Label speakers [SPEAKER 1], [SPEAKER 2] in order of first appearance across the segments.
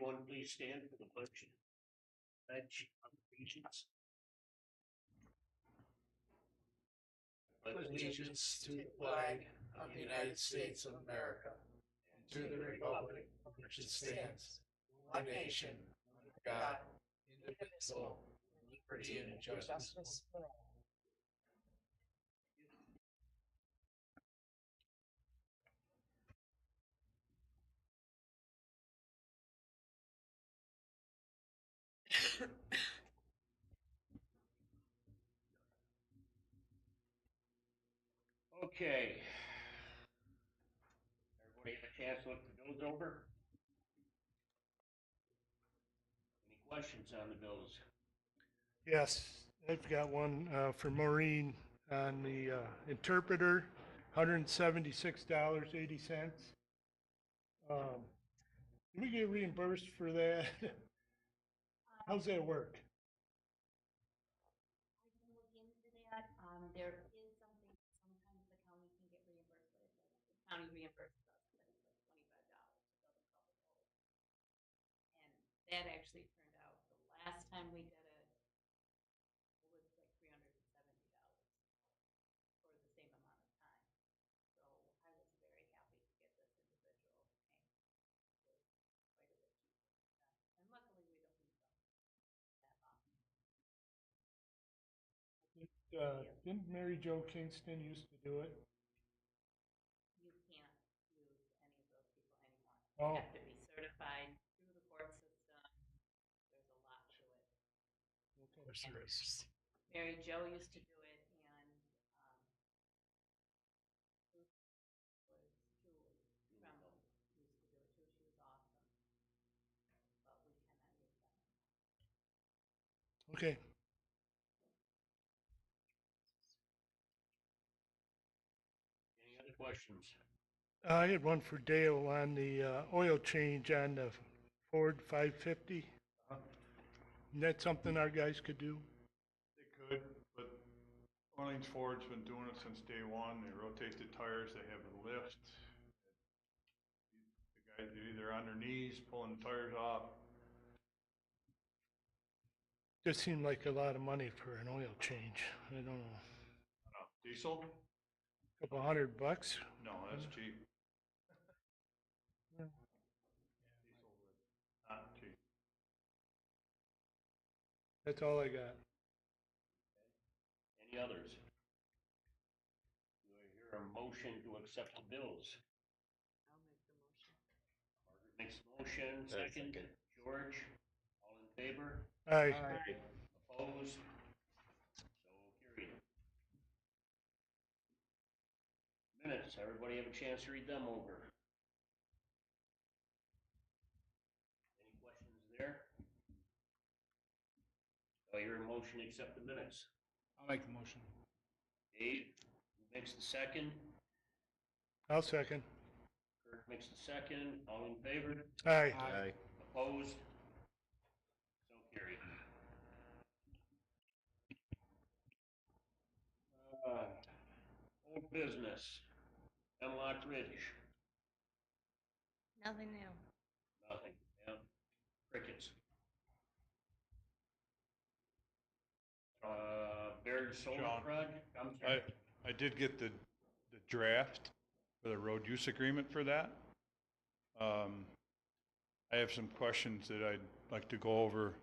[SPEAKER 1] everyone please stand for the pledge of allegiance?
[SPEAKER 2] Pledge allegiance to the flag of the United States of America, and to the republic for which it stands, one nation, under God, indivisible, with liberty and justice for all.
[SPEAKER 1] Okay. Everybody have a chance to look the bills over? Any questions on the bills?
[SPEAKER 3] Yes, I've got one for Maureen on the interpreter, $176.80. Can we get reimbursed for that? How's that work?
[SPEAKER 4] I can look into that. There is something, sometimes the county can get reimbursed, but the county reimburses us, but it's like $25. It doesn't cover those. And that actually turned out, the last time we did it, it was like $370 for the same amount of time. So I was very happy to get this individual paying. It was quite a bit cheaper. And luckily we don't use them that often.
[SPEAKER 3] Didn't Mary Jo Kingston used to do it?
[SPEAKER 4] You can't use any of those people anymore.
[SPEAKER 3] Oh.
[SPEAKER 4] You have to be certified through the court system. There's a lot to it. Mary Jo used to do it, and Bruce was Julie Tremble used to do it too. She was awesome, but we cannot use them anymore.
[SPEAKER 3] Okay.
[SPEAKER 1] Any other questions?
[SPEAKER 3] I had one for Dale on the oil change on the Ford 550. Is that something our guys could do?
[SPEAKER 5] They could, but Orleans Ford's been doing it since day one. They rotate the tires, they have a lift. The guys are either on their knees pulling the tires off.
[SPEAKER 3] Just seemed like a lot of money for an oil change. I don't know,
[SPEAKER 5] Diesel?
[SPEAKER 3] couple $100?
[SPEAKER 5] No, that's cheap.
[SPEAKER 3] Yeah.
[SPEAKER 5] Diesel is not cheap.
[SPEAKER 3] That's all I got.
[SPEAKER 1] Any others? Do I hear a motion to accept the bills?
[SPEAKER 4] I'll make the motion.
[SPEAKER 1] Margaret makes the motion, second. George, all in favor?
[SPEAKER 3] Aye.
[SPEAKER 1] Opposed? So carried. Minutes, everybody have a chance to read them over. Any questions there? Do I hear a motion to accept the minutes?
[SPEAKER 2] I'll make the motion.
[SPEAKER 1] Dave makes the second.
[SPEAKER 3] I'll second.
[SPEAKER 1] Kirk makes the second. All in favor?
[SPEAKER 3] Aye.
[SPEAKER 1] Opposed? So carried. Old business. Hemlock Ridge.
[SPEAKER 4] Nothing new.
[SPEAKER 1] Nothing. Yeah. Crickets. Baird Solar
[SPEAKER 5] John,
[SPEAKER 1] Project. I'm sorry.
[SPEAKER 5] I did get the draft for the road use agreement for that. I have some questions that I'd like to go over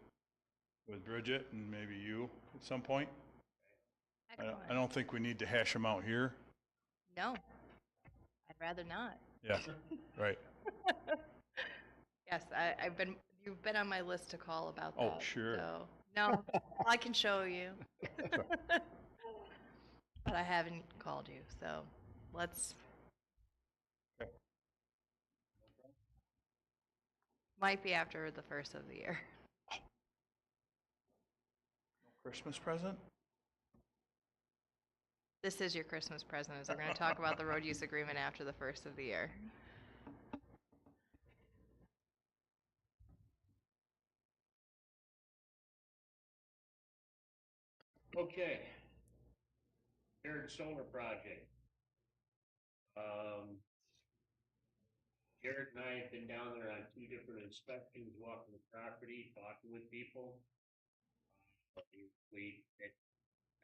[SPEAKER 5] with Bridget and maybe you at some point. I don't think we need to hash them out here.
[SPEAKER 6] No, I'd rather not.
[SPEAKER 5] Yeah, right.
[SPEAKER 6] Yes, you've been on my list to call about that.
[SPEAKER 5] Oh, sure.
[SPEAKER 6] So, no, I can show you. But I haven't called you, so let's.
[SPEAKER 5] Okay.
[SPEAKER 6] Might be after the first of the year.
[SPEAKER 5] No Christmas present?
[SPEAKER 6] This is your Christmas present, is we're going to talk about the road use agreement after the first of the year.
[SPEAKER 1] Okay. Baird Solar Project. Jared and I have been down there on 2 different inspections, walking the property, talking with people. I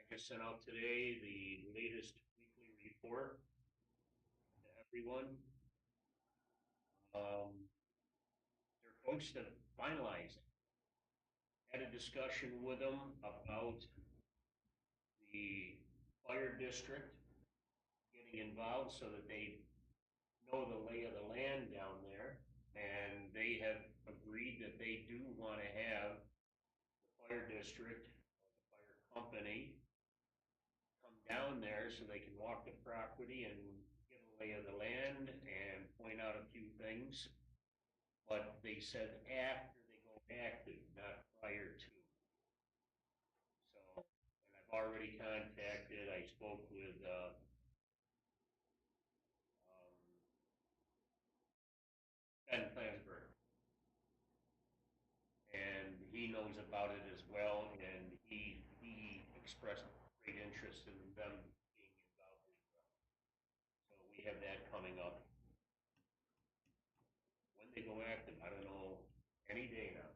[SPEAKER 1] just sent out today the latest weekly report to everyone. They're close to finalizing. Had a discussion with them about the fire district getting involved so that they know the lay of the land down there. And they have agreed that they do want to have the fire district, the fire company, come down there so they can walk the property and get a lay of the land and point out a few things. But they said after they go active, not prior to. So, and I've already contacted, I spoke with, Ben Flansburgh. And he knows about it as well, and he expressed great interest in them being involved as well. So we have that coming up. When they go active, I don't know, any day now.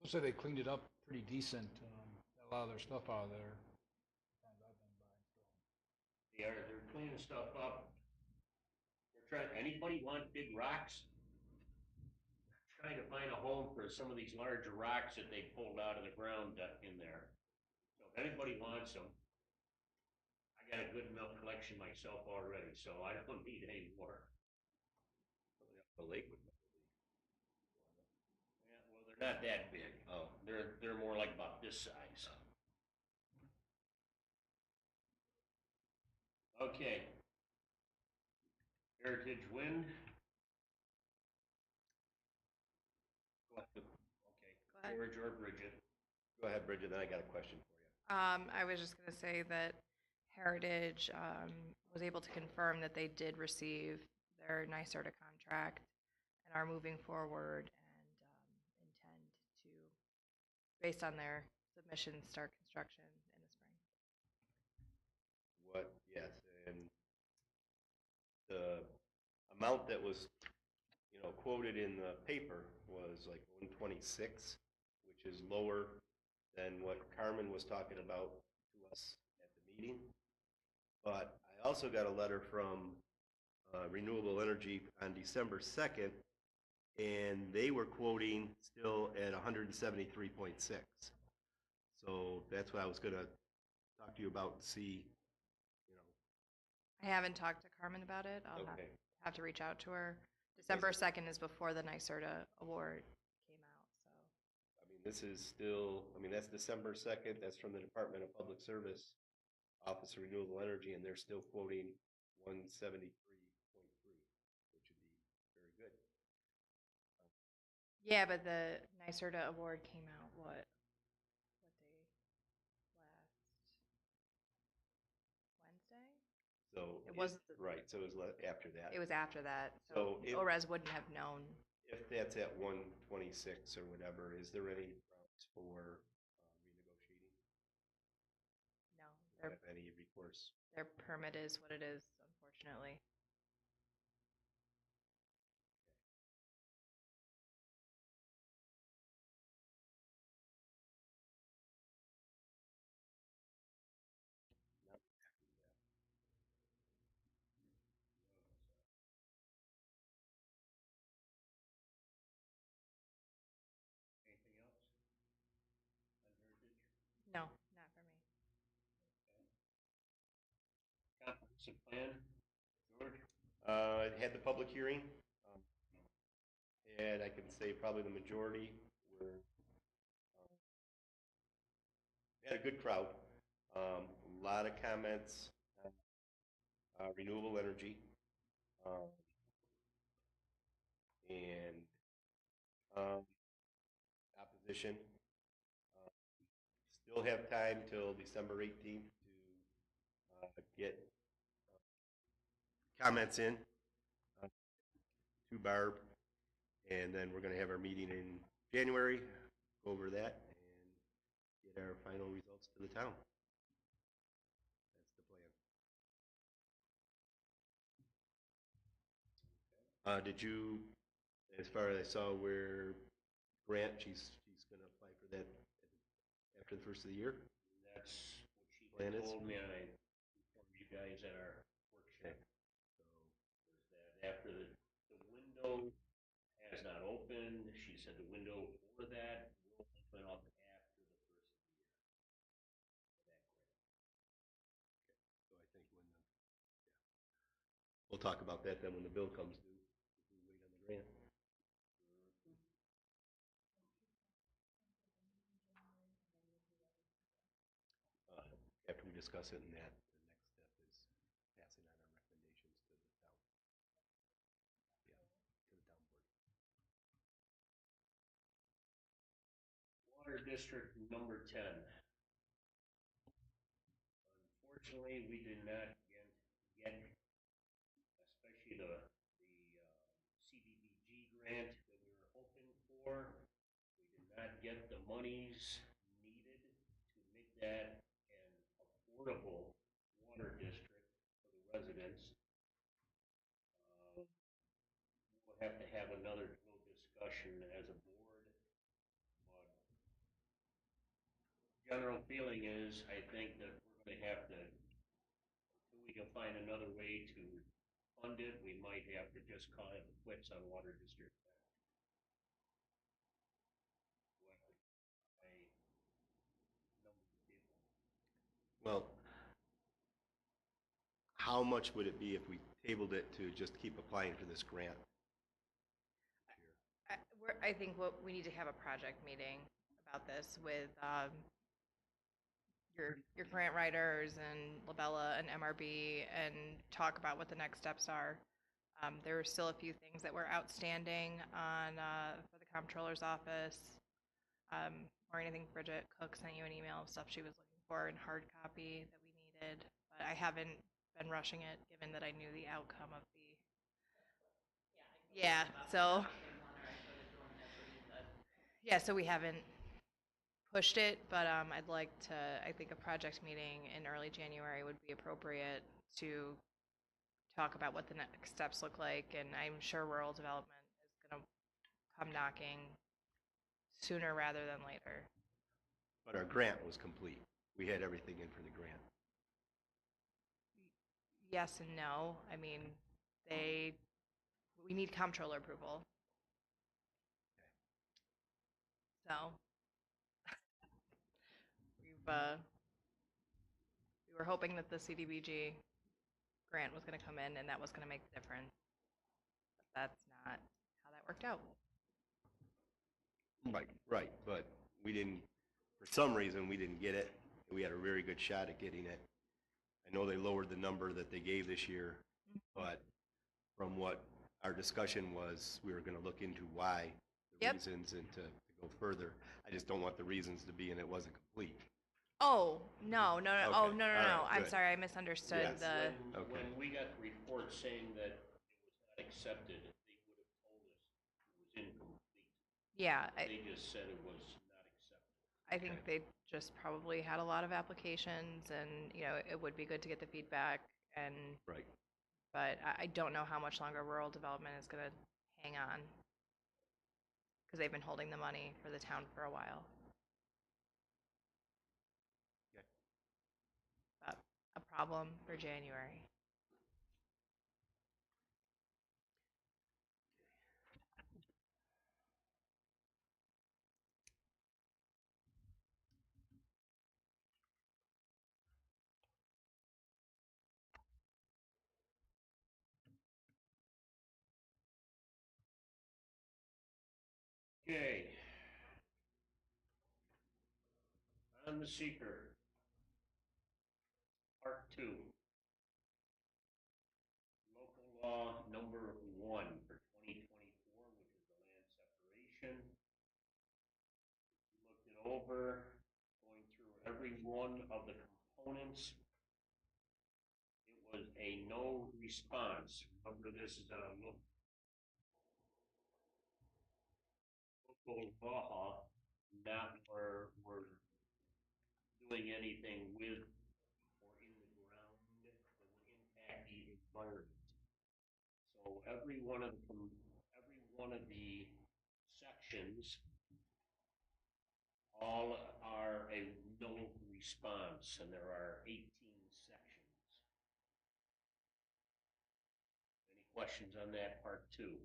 [SPEAKER 7] Looks like they cleaned it up pretty decent. Got a lot of their stuff out of there. Times I've been by, so.
[SPEAKER 1] They're cleaning stuff up. They're trying, anybody want big rocks? Trying to find a home for some of these larger rocks that they pulled out of the ground in there. So if anybody wants them, I got a good enough collection myself already, so I don't need any more.
[SPEAKER 8] The lake would.
[SPEAKER 1] Yeah, well, they're not that big. Oh, they're more like about this size. Okay. Heritage Wind. Go ahead. Okay.
[SPEAKER 6] Go ahead.
[SPEAKER 1] George or Bridget.
[SPEAKER 8] Go ahead, Bridget, then I got a question for you.
[SPEAKER 6] I was just going to say that Heritage was able to confirm that they did receive their NYSERDA contract and are moving forward and intend to, based on their submission, start construction in the spring.
[SPEAKER 8] What, yes, and the amount that was, quoted in the paper was like 126, which is lower than what Carmen was talking about to us at the meeting. But I also got a letter from Renewable Energy on December 2nd, and they were quoting still at 173.6. So that's what I was going to talk to you about, see,
[SPEAKER 6] I haven't talked to Carmen about it. I'll
[SPEAKER 8] okay.
[SPEAKER 6] have to reach out to her. December 2nd is before the NYSERDA award came out, so.
[SPEAKER 8] I mean, this is still, that's December 2nd. That's from the Department of Public Service, Office of Renewable Energy, and they're still quoting 173.3, which would be very good.
[SPEAKER 6] Yeah, but the NYSERDA award came out, what day? Last Wednesday?
[SPEAKER 8] So
[SPEAKER 6] It wasn't
[SPEAKER 8] right. So it was after that.
[SPEAKER 6] It was after that,
[SPEAKER 8] So
[SPEAKER 6] so ORES wouldn't have known.
[SPEAKER 8] If that's at 126 or whatever, is there any grounds for renegotiating?
[SPEAKER 6] No,
[SPEAKER 8] Have any recourse?
[SPEAKER 6] their permit is what it is, unfortunately.
[SPEAKER 8] Not
[SPEAKER 1] Anything else? On Heritage?
[SPEAKER 6] No, not for me.
[SPEAKER 1] Comprehensive plan, George?
[SPEAKER 8] I had the public hearing, and I can say probably the majority were, had a good crowd. A lot of comments on renewable energy, and opposition. Still have time till December 18th to get comments in to Barb, and then we're going to have our meeting in January, go over that, and get our final results to the town. That's the plan. Did you, as far as I saw where Grant, she's gonna apply for that after the first of the year?
[SPEAKER 1] That's what she
[SPEAKER 8] Plan
[SPEAKER 1] had
[SPEAKER 8] is?
[SPEAKER 1] told me, and I informed you guys at our workshop. Was that after the window has not opened, she said the window for that will open up after the first of the year.
[SPEAKER 8] So I think when we'll talk about that then when the bill comes due, if we wait on the grant. After we discuss it and that, the next step is passing on our recommendations to the town. Yeah, to the town board.
[SPEAKER 1] Water District number 10. Unfortunately, we did not get especially the CDBG grant that we were hoping for. We did not get the monies needed to make that an affordable water district for the residents. We'll have to have another little discussion as a board, but general feeling is, I think that we're gonna have to, until we can find another way to fund it, we might have to just call it quits on water district.
[SPEAKER 8] Well, how much would it be if we tabled it to just keep applying for this grant?
[SPEAKER 6] I think what we need to have a project meeting about this with your grant writers and Labella and MRB and talk about what the next steps are. There were still a few things that were outstanding on for the comptroller's office. Or anything, Bridget Cook sent you an email of stuff she was looking for in hard copy that we needed, but I haven't been rushing it given that I knew the outcome of the. Yeah, so. Yeah, so we haven't pushed it, but I'd like to, I think a project meeting in early January would be appropriate to talk about what the next steps look like, and I'm sure rural development is going to come knocking sooner rather than later.
[SPEAKER 8] But our grant was complete. We had everything in for the grant.
[SPEAKER 6] Yes and no. I mean, we need comptroller approval. So we were hoping that the CDBG grant was going to come in and that was going to make the difference. But that's not how that worked out.
[SPEAKER 8] Right, but we didn't, for some reason, we didn't get it. We had a very good shot at getting it. I know they lowered the number that they gave this year, but from what our discussion was, we were gonna look into why, the reasons, and to go further. I just don't want the reasons to be, and it wasn't complete.
[SPEAKER 6] Oh, no.
[SPEAKER 8] Okay.
[SPEAKER 6] Oh, no.
[SPEAKER 8] All right,
[SPEAKER 6] I'm
[SPEAKER 8] good.
[SPEAKER 6] sorry, I misunderstood
[SPEAKER 8] Yes.
[SPEAKER 6] the.
[SPEAKER 8] Okay.
[SPEAKER 1] When we got the report saying that it was not accepted, they would have told us it was incomplete.
[SPEAKER 6] Yeah,
[SPEAKER 1] They just said it was not accepted.
[SPEAKER 6] I think they just probably had a lot of applications and, it would be good to get the feedback and.
[SPEAKER 8] Right.
[SPEAKER 6] But I don't know how much longer rural development is gonna hang on. Because they've been holding the money for the town for a while.
[SPEAKER 8] Okay.
[SPEAKER 6] But a problem for January.
[SPEAKER 1] Okay. On the seeker. Part 2. Local law number 1 for 2024, which is the land separation. Looked it over, going through every one of the components. It was a no response. Remember, this is a local law, not where we're doing anything with or in the ground that will impact the environment. So So every one of the sections all are a no response, and there are 18 sections. Any questions on that part two?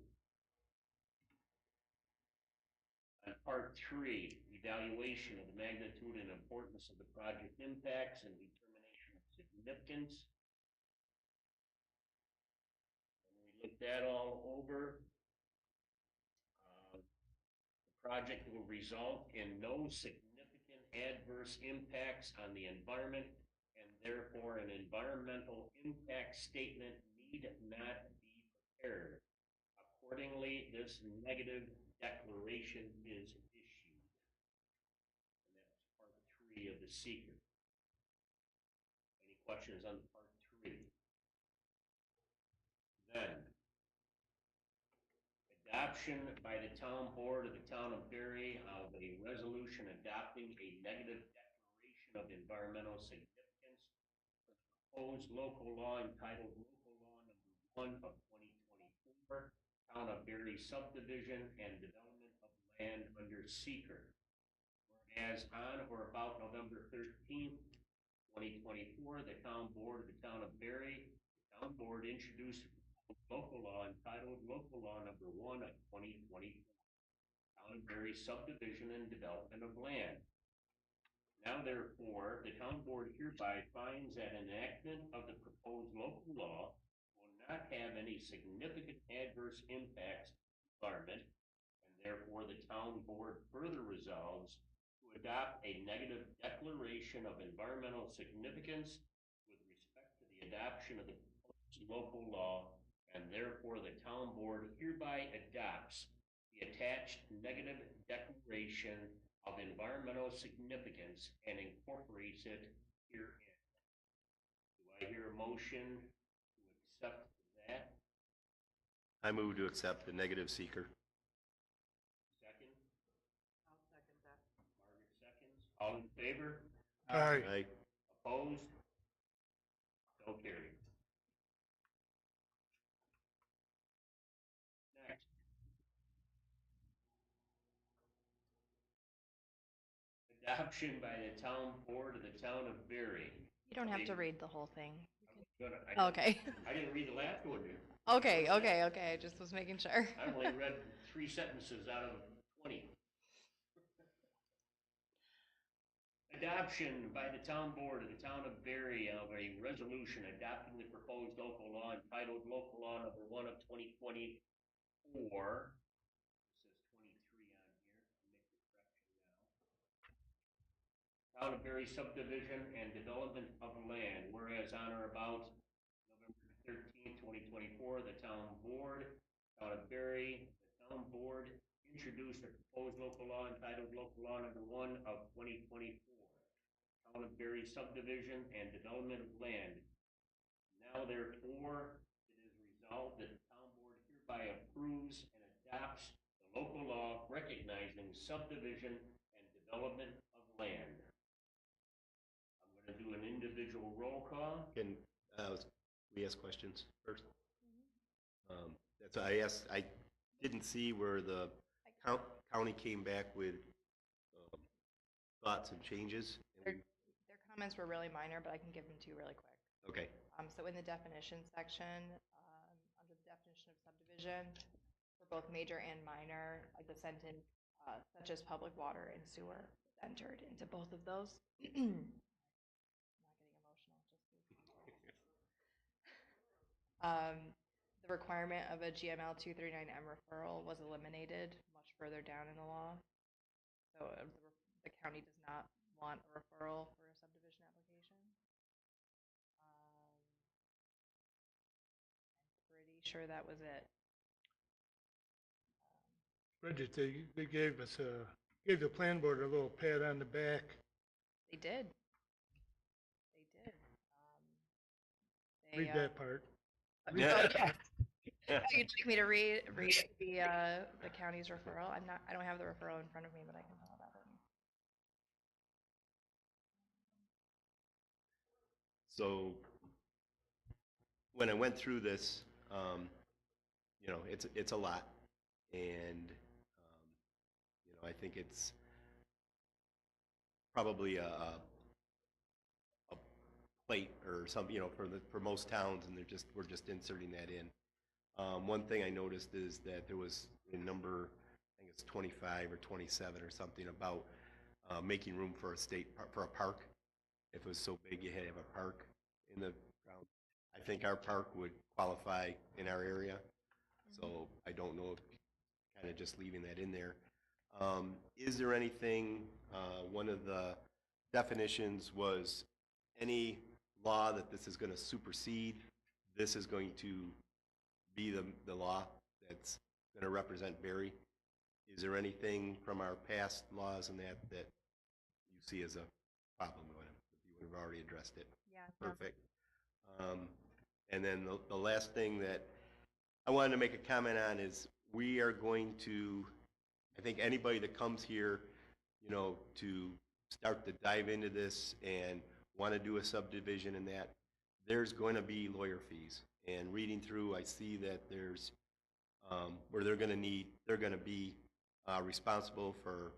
[SPEAKER 1] On part three, evaluation of the magnitude and importance of the project impacts and determination of significance. When we looked that all over, the project will result in no significant adverse impacts on the environment, and therefore an environmental impact statement need not be prepared. Accordingly, this negative declaration is issued. And that's part three of the seeker. Any questions on part three? Then, adoption by the town board of the town of Berry of a resolution adopting a negative declaration of environmental significance for the proposed local law entitled Local Law Number 1 of 2024, Town of Berry subdivision and development of land under seeker. Whereas on or about November 13th, 2024, the town board of the town of Berry, the town board introduced local law entitled Local Law Number 1 of 2024, Town of Berry subdivision and development of land. Now therefore, the town board hereby finds that enactment of the proposed local law will not have any significant adverse impacts to the environment, and therefore the town board further resolves to adopt a negative declaration of environmental significance with respect to the adoption of the proposed local law, and therefore the town board hereby adopts the attached negative declaration of environmental significance and incorporates it herein. Do I hear a motion to accept that?
[SPEAKER 8] I move to accept the negative seeker.
[SPEAKER 1] Second?
[SPEAKER 6] I'll second that.
[SPEAKER 1] Margaret seconds. All in favor?
[SPEAKER 3] Aye.
[SPEAKER 8] Aye.
[SPEAKER 1] Opposed? So carried. Next. Adoption by the town board of the town of Berry.
[SPEAKER 6] You don't have to read the whole thing.
[SPEAKER 1] Okay.
[SPEAKER 6] Okay.
[SPEAKER 1] I didn't read the last one, dude.
[SPEAKER 6] Okay, okay, okay. I just was making sure.
[SPEAKER 1] I only read 3 sentences out of 20. Adoption by the town board of the town of Berry of a resolution adopting the proposed local law entitled Local Law Number 1 of 2024. It says 23 on here. I'll make the correction now. Town of Berry subdivision and development of land, whereas on or about November 13th, 2024, the town of Berry, the town board introduced a proposed local law entitled Local Law Number 1 of 2024, Town of Berry subdivision and development of land. Now therefore, it is resolved that the town board hereby approves and adopts the local law recognizing subdivision and development of land. I'm going to do an individual roll call.
[SPEAKER 8] Can we ask questions first? That's why I asked. I didn't see where the county came back with thoughts and changes.
[SPEAKER 6] Their comments were really minor, but I can give them to you really quick.
[SPEAKER 8] Okay.
[SPEAKER 6] So in the definition section, under the definition of subdivision, for both major and minor, like the sentence such as public water and sewer is entered into both of those. I'm not getting emotional, just the requirement of a GML 239M referral was eliminated much further down in the law. So the county does not want a referral for a subdivision application. I'm pretty sure that was it.
[SPEAKER 3] Bridget, they gave the plan board a little pat on the back.
[SPEAKER 6] They did. They did.
[SPEAKER 3] Read that part.
[SPEAKER 6] Oh, yeah. You'd like me to read the county's referral? I don't have the referral in front of me, but I can tell about it.
[SPEAKER 8] So when I went through this, you know, it's a lot. And, I think it's probably a plate or something, for most towns, and we're just inserting that in. One thing I noticed is that there was a number, I think it's 25 or 27 or something, about making room for for a park. If it was so big, you had to have a park in the ground. I think our park would qualify in our area, so I don't know if kind of just leaving that in there. Is there anything, one of the definitions was any law that this is going to supersede, this is going to be the law that's going to represent Barry? Is there anything from our past laws and that you see as a problem with it? You would have already addressed it.
[SPEAKER 6] Yeah. No.
[SPEAKER 8] Perfect. And then the last thing that I wanted to make a comment on is we are going to, I think anybody that comes here, to start to dive into this and want to do a subdivision and that, there's going to be lawyer fees. And reading through, I see that there's where they're going to be responsible for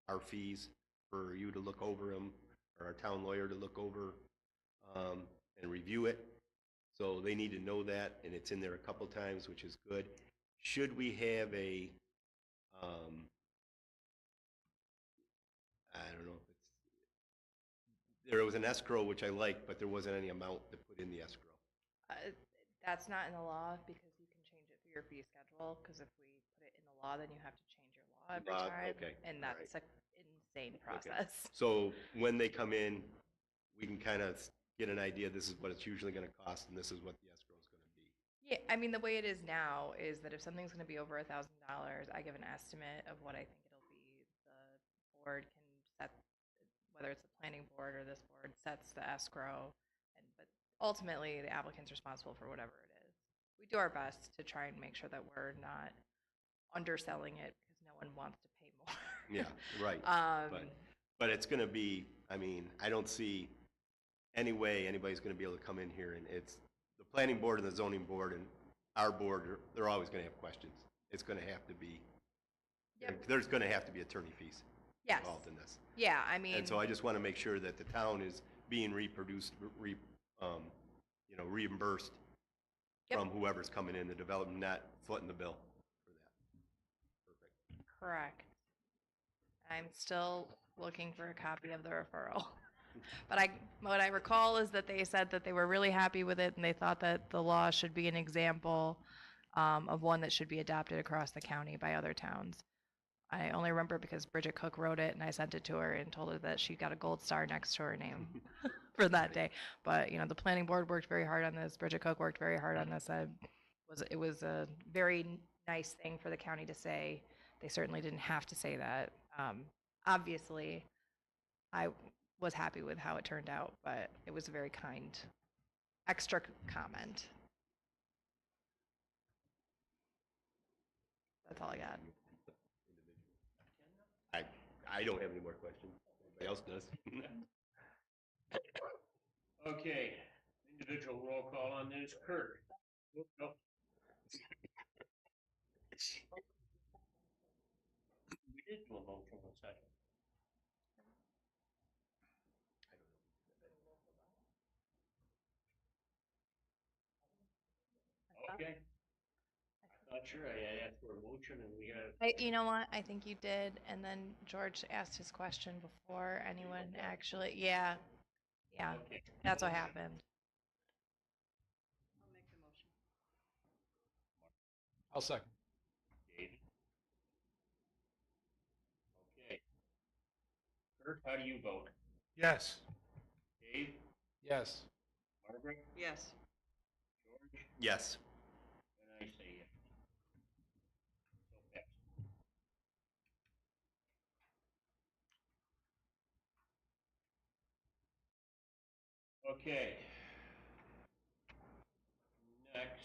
[SPEAKER 8] our fees, for you to look over them, or our town lawyer to look over and review it. So they need to know that, and it's in there a couple times, which is good. Should we have a, I don't know if there was an escrow, which I like, but there wasn't any amount to put in the escrow.
[SPEAKER 6] That's not in the law because you can change it through your fee schedule. Because if we put it in the law, then you have to change your law every time.
[SPEAKER 8] Okay,
[SPEAKER 6] And
[SPEAKER 8] all
[SPEAKER 6] that's
[SPEAKER 8] right.
[SPEAKER 6] an insane process.
[SPEAKER 8] So when they come in, we can kind of get an idea, this is what it's usually going to cost, and this is what the escrow is going to be.
[SPEAKER 6] Yeah, I mean, the way it is now is that if something's going to be over $1,000, I give an estimate of what I think it'll be. The board can set, whether it's the planning board or this board sets the escrow, but ultimately the applicant's responsible for whatever it is. We do our best to try and make sure that we're not underselling it because no one wants to pay more.
[SPEAKER 8] Yeah, right. But it's going to be, I mean, I don't see any way anybody's going to be able to come in here, and it's the planning board and the zoning board and our board, they're always going to have questions. It's going to have to be, there's going to have to be attorney fees
[SPEAKER 6] Yes.
[SPEAKER 8] involved in this.
[SPEAKER 6] Yeah, I mean.
[SPEAKER 8] And so I just want to make sure that the town is being reimbursed
[SPEAKER 6] Yep.
[SPEAKER 8] from whoever's coming in, the development, not footing the bill for that. Perfect.
[SPEAKER 6] Correct. I'm still looking for a copy of the referral. But what I recall is that they said that they were really happy with it and they thought that the law should be an example of one that should be adopted across the county by other towns. I only remember because Bridget Cook wrote it and I sent it to her and told her that she got a gold star next to her name for that day. But, the planning board worked very hard on this. Bridget Cook worked very hard on this. It was a very nice thing for the county to say. They certainly didn't have to say that. Obviously, I was happy with how it turned out, but it was a very kind extra comment. That's all I got.
[SPEAKER 8] I don't have any more questions. Everybody else does.
[SPEAKER 1] Okay, individual roll call on this. Kurt? No. We did do a motion in a second. Okay. Not sure. I asked for a motion and we had.
[SPEAKER 6] You know what? I think you did, and then George asked his question before anyone actually. Yeah,
[SPEAKER 1] Okay.
[SPEAKER 6] that's what happened.
[SPEAKER 4] I'll make the motion.
[SPEAKER 7] I'll second.
[SPEAKER 1] Dave? Okay. Kurt, how do you vote?
[SPEAKER 3] Yes.
[SPEAKER 1] Dave?
[SPEAKER 7] Yes.
[SPEAKER 1] Margaret?
[SPEAKER 4] Yes.
[SPEAKER 1] George?
[SPEAKER 8] Yes.
[SPEAKER 1] And I say yes. So passed. Okay. Next.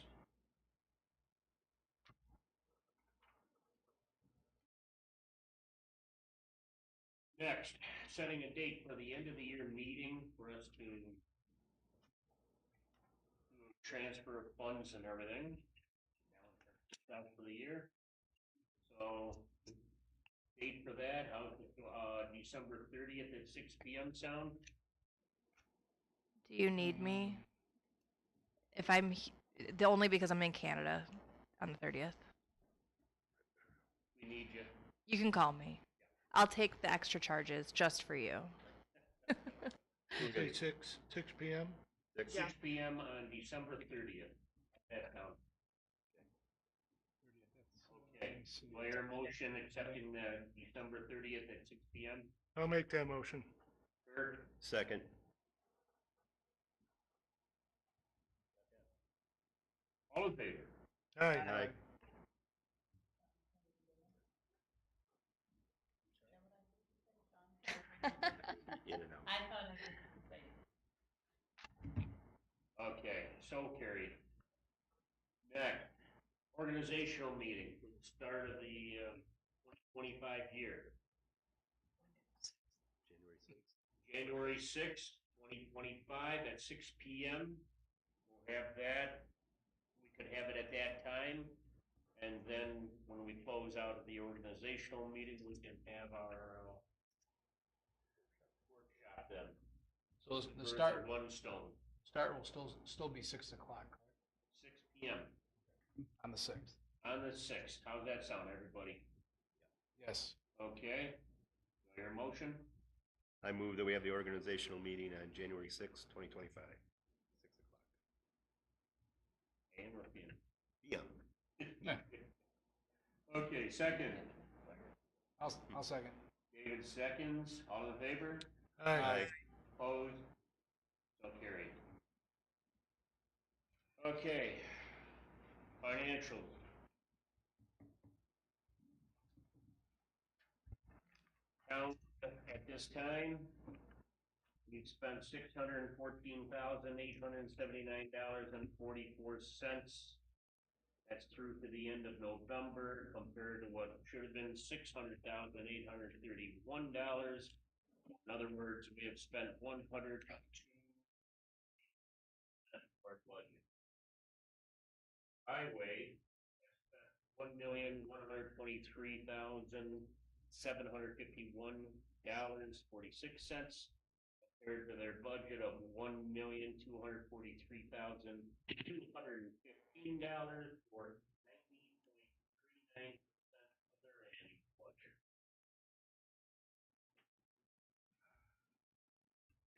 [SPEAKER 1] Next, setting a date for the end of the year meeting for us to transfer funds and everything. out for the year. So, date for that, December 30th at 6 PM sound?
[SPEAKER 6] Do you need me? If the only because I'm in Canada on the 30th.
[SPEAKER 1] We need you.
[SPEAKER 6] You can call me. I'll take the extra charges just for you.
[SPEAKER 8] Okay.
[SPEAKER 3] 6 PM?
[SPEAKER 1] 6 PM on December 30th. That town. Okay, do I hear a motion accepting December 30th at 6 PM?
[SPEAKER 3] I'll make that motion.
[SPEAKER 1] Kurt,
[SPEAKER 8] Second.
[SPEAKER 1] all in favor?
[SPEAKER 3] Aye.
[SPEAKER 8] Aye. In and out.
[SPEAKER 4] I thought I was say.
[SPEAKER 1] Okay, so carried. Next, organizational meeting for the start of the 2025 year.
[SPEAKER 8] January 6th.
[SPEAKER 1] January 6th, 2025 at 6 PM. We'll have that. We could have it at that time. And then when we close out of the organizational meeting, we can have our workshop then.
[SPEAKER 7] So the
[SPEAKER 1] Birds
[SPEAKER 7] start,
[SPEAKER 1] with one stone,
[SPEAKER 7] start will still be 6 o'clock, correct?
[SPEAKER 1] 6 PM
[SPEAKER 7] On the 6th.
[SPEAKER 1] on the 6th. How's that sound, everybody?
[SPEAKER 7] Yes.
[SPEAKER 1] Okay. Do I hear a motion?
[SPEAKER 8] I move that we have the organizational meeting on January 6th, 2025. 6 o'clock.
[SPEAKER 1] And Ruffian.
[SPEAKER 8] Yeah.
[SPEAKER 1] Okay, second.
[SPEAKER 7] I'll second.
[SPEAKER 1] David seconds. All in favor?
[SPEAKER 3] Aye.
[SPEAKER 1] Opposed? So carried. Okay. Financials. Count at this time, we've spent $614,879.44. That's through to the end of November compared to what should have been $600,831. In other words, we have spent 100 of our budget. Highway has spent $1,123,751.46 compared to their budget of $1,243,215 or 19.39% of their annual budget.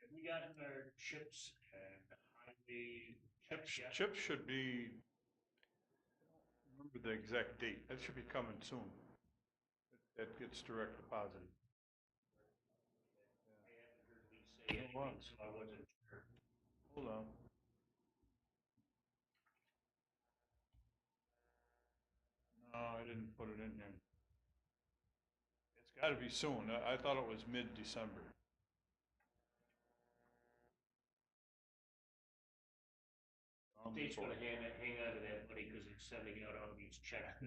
[SPEAKER 1] Have we gotten our chips and highway? yet?
[SPEAKER 5] Chips should be, remember the exact date, that should be coming soon. That gets direct deposited.
[SPEAKER 1] I haven't heard me say anything, so I wasn't sure.
[SPEAKER 5] Hold on. No, I didn't put it in here. It's gotta be soon. I thought it was mid-December.
[SPEAKER 1] State's gonna hang on to that money because it's sending out all these checks.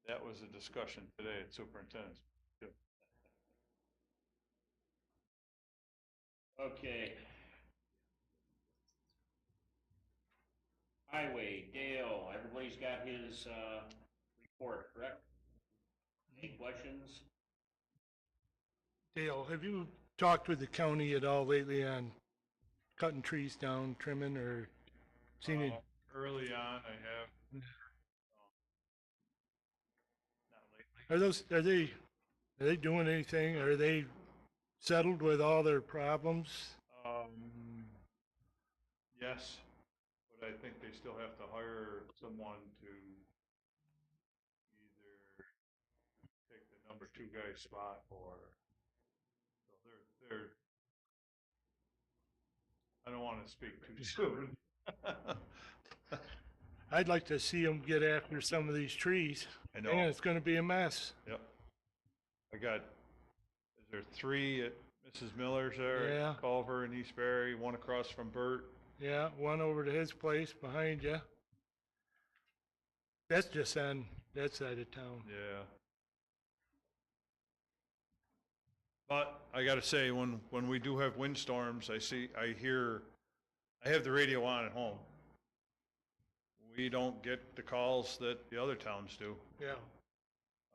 [SPEAKER 5] That was a discussion today at superintendent's.
[SPEAKER 1] Okay. Highway, Dale, everybody's got his, report, correct? Any questions?
[SPEAKER 3] Dale, have you talked with the county at all lately on cutting trees down, trimming, or seen it?
[SPEAKER 5] Early on, I have. Not lately.
[SPEAKER 3] Are they doing anything? Are they settled with all their problems?
[SPEAKER 5] Yes, but I think they still have to hire someone to either take the number 2 guy's spot or, so they're, I don't want to speak too soon.
[SPEAKER 3] I'd like to see them get after some of these trees.
[SPEAKER 5] I know.
[SPEAKER 3] And it's gonna be a mess.
[SPEAKER 5] Yep. I got, is there 3 at Mrs. Miller's there?
[SPEAKER 3] Yeah.
[SPEAKER 5] Culver and Eastbury, 1 across from Bert.
[SPEAKER 3] Yeah, one over to his place behind you. That's just on that side of town.
[SPEAKER 5] Yeah. But I gotta say, when we do have windstorms, I have the radio on at home. we don't get the calls that the other towns do.
[SPEAKER 3] Yeah.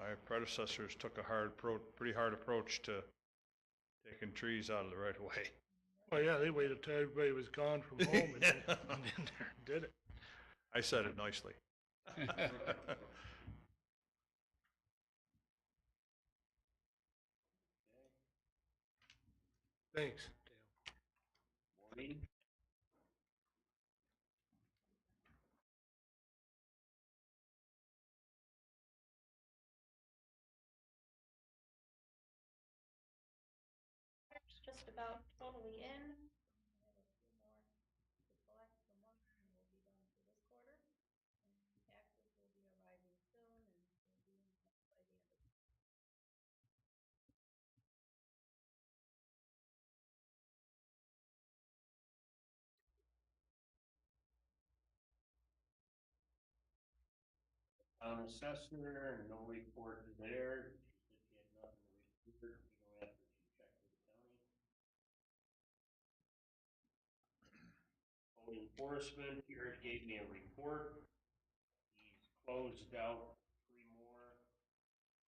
[SPEAKER 5] Our predecessors took a pretty hard approach to taking trees out of the right of way.
[SPEAKER 3] Well, yeah, they waited till everybody was gone from home and then did it.
[SPEAKER 5] I said it nicely.
[SPEAKER 3] Thanks.
[SPEAKER 1] Maureen?
[SPEAKER 4] Just about totally in. I have a few more to collect from one, and we'll be done for this quarter. And taxes will be arriving soon, and we'll be in by the end of.
[SPEAKER 1] Town assessor, no report there. She said she had nothing to report, after she checked with the county. Code enforcement, Jared gave me a report. He's closed out 3 more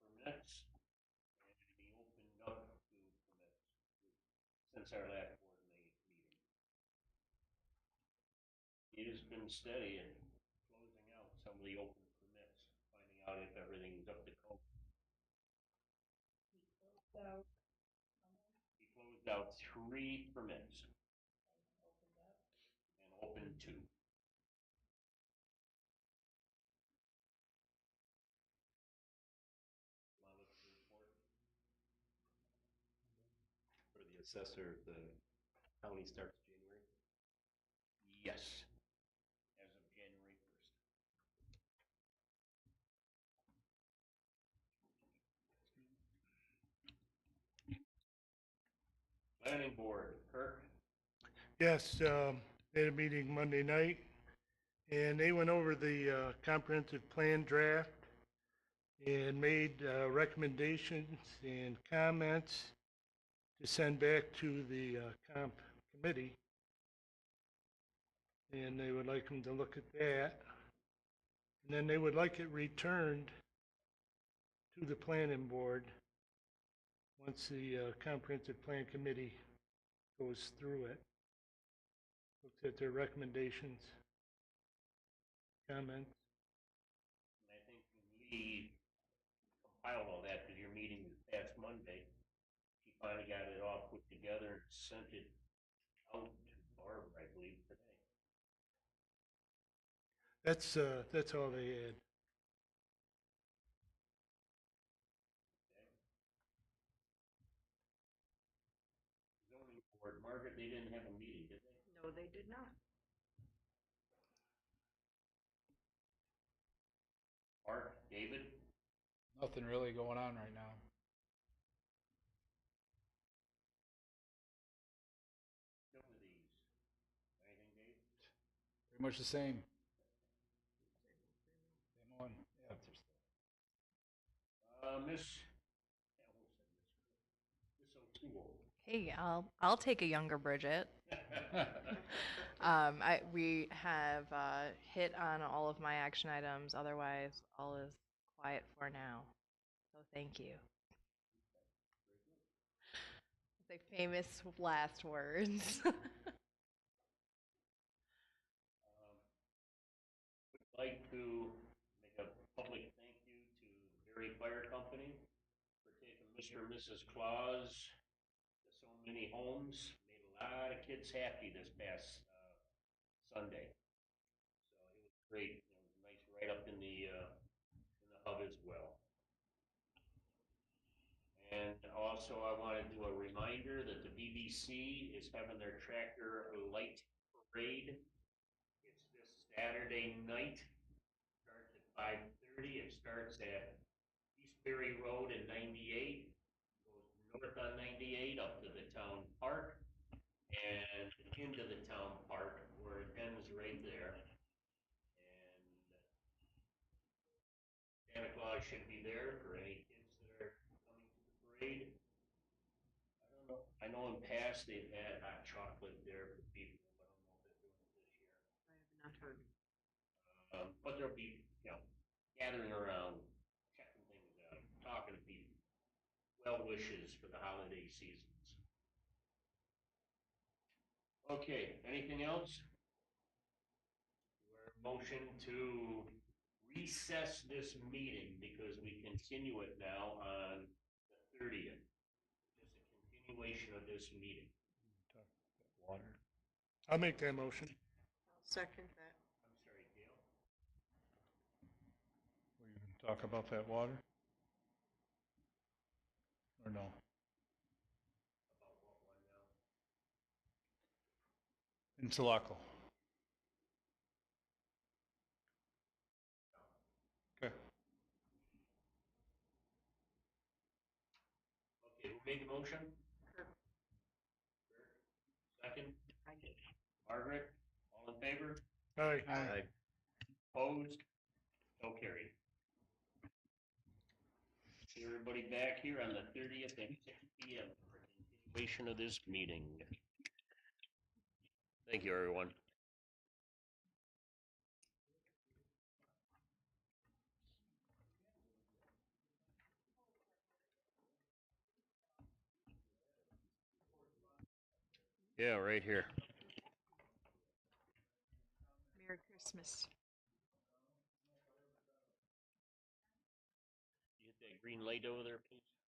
[SPEAKER 1] permits, and he opened up 2 permits since our last board meeting. It has been steady in closing out some of the open permits, finding out if everything's up to code.
[SPEAKER 4] So,
[SPEAKER 1] He closed out 3 permits and opened 2. Want to look at the report?
[SPEAKER 8] For the assessor, the county starts January.
[SPEAKER 1] Yes, as of January 1st. Planning board, Kirk?
[SPEAKER 3] Yes, they had a meeting Monday night, and they went over the comprehensive plan draft and made recommendations and comments to send back to the comp committee. And they would like them to look at that. And then they would like it returned to the planning board once the comprehensive plan committee goes through it, looks at their recommendations, comments.
[SPEAKER 1] And I think when Lee compiled all that, because your meeting was past Monday, she finally got it all put together and sent it out to Barbara, I believe, today.
[SPEAKER 3] That's all they had.
[SPEAKER 1] Zoning board, Margaret, they didn't have a meeting, did they?
[SPEAKER 6] No, they did not.
[SPEAKER 1] Mark, David?
[SPEAKER 7] Nothing really going on right now.
[SPEAKER 1] Utilities. Anything, Dave?
[SPEAKER 7] Pretty much the same. Same one. Yeah.
[SPEAKER 1] Miss O'Toole.
[SPEAKER 6] Hey, I'll take a younger Bridget. We have hit on all of my action items. Otherwise, all is quiet for now. So thank you. The famous last words.
[SPEAKER 1] Would like to make a public thank you to the Berry Fire Company for taking Mr. and Mrs. Claus to so many homes. Made a lot of kids happy this past Sunday. So it was great. It was nice right up in the hub as well. And also, I want to do a reminder that the BBC is having their tractor light parade. It's this Saturday night. Starts at 5:30. It starts at Eastbury Road and 98. Goes north on 98 up to the town park and into the town park where it ends right there. And Santa Claus should be there for any kids that are coming to the parade. I don't know. I know in past they've had hot chocolate there for people, but I don't know if they're doing it this year.
[SPEAKER 6] I have not heard.
[SPEAKER 1] But there'll be, gathering around, checking things out, talking to people, well wishes for the holiday seasons. Okay, anything else? Motion to recess this meeting because we continue it now on the 30th. Just a continuation of this meeting.
[SPEAKER 5] Water.
[SPEAKER 3] I'll make that motion.
[SPEAKER 2] Second that.
[SPEAKER 1] I'm sorry, Dale?
[SPEAKER 5] Were you gonna talk about that water? Or no?
[SPEAKER 1] About what one now?
[SPEAKER 5] In Sulaco. Okay.
[SPEAKER 1] Okay, who made the motion?
[SPEAKER 2] Kirk.
[SPEAKER 1] Second?
[SPEAKER 2] I did.
[SPEAKER 1] Margaret? All in favor?
[SPEAKER 3] Aye.
[SPEAKER 8] Aye.
[SPEAKER 1] Opposed? So carried. See everybody back here on the 30th at 6 PM for continuation of this meeting. Thank you, everyone. Yeah, right here.
[SPEAKER 2] Merry Christmas.
[SPEAKER 1] You hit that green light over there, please?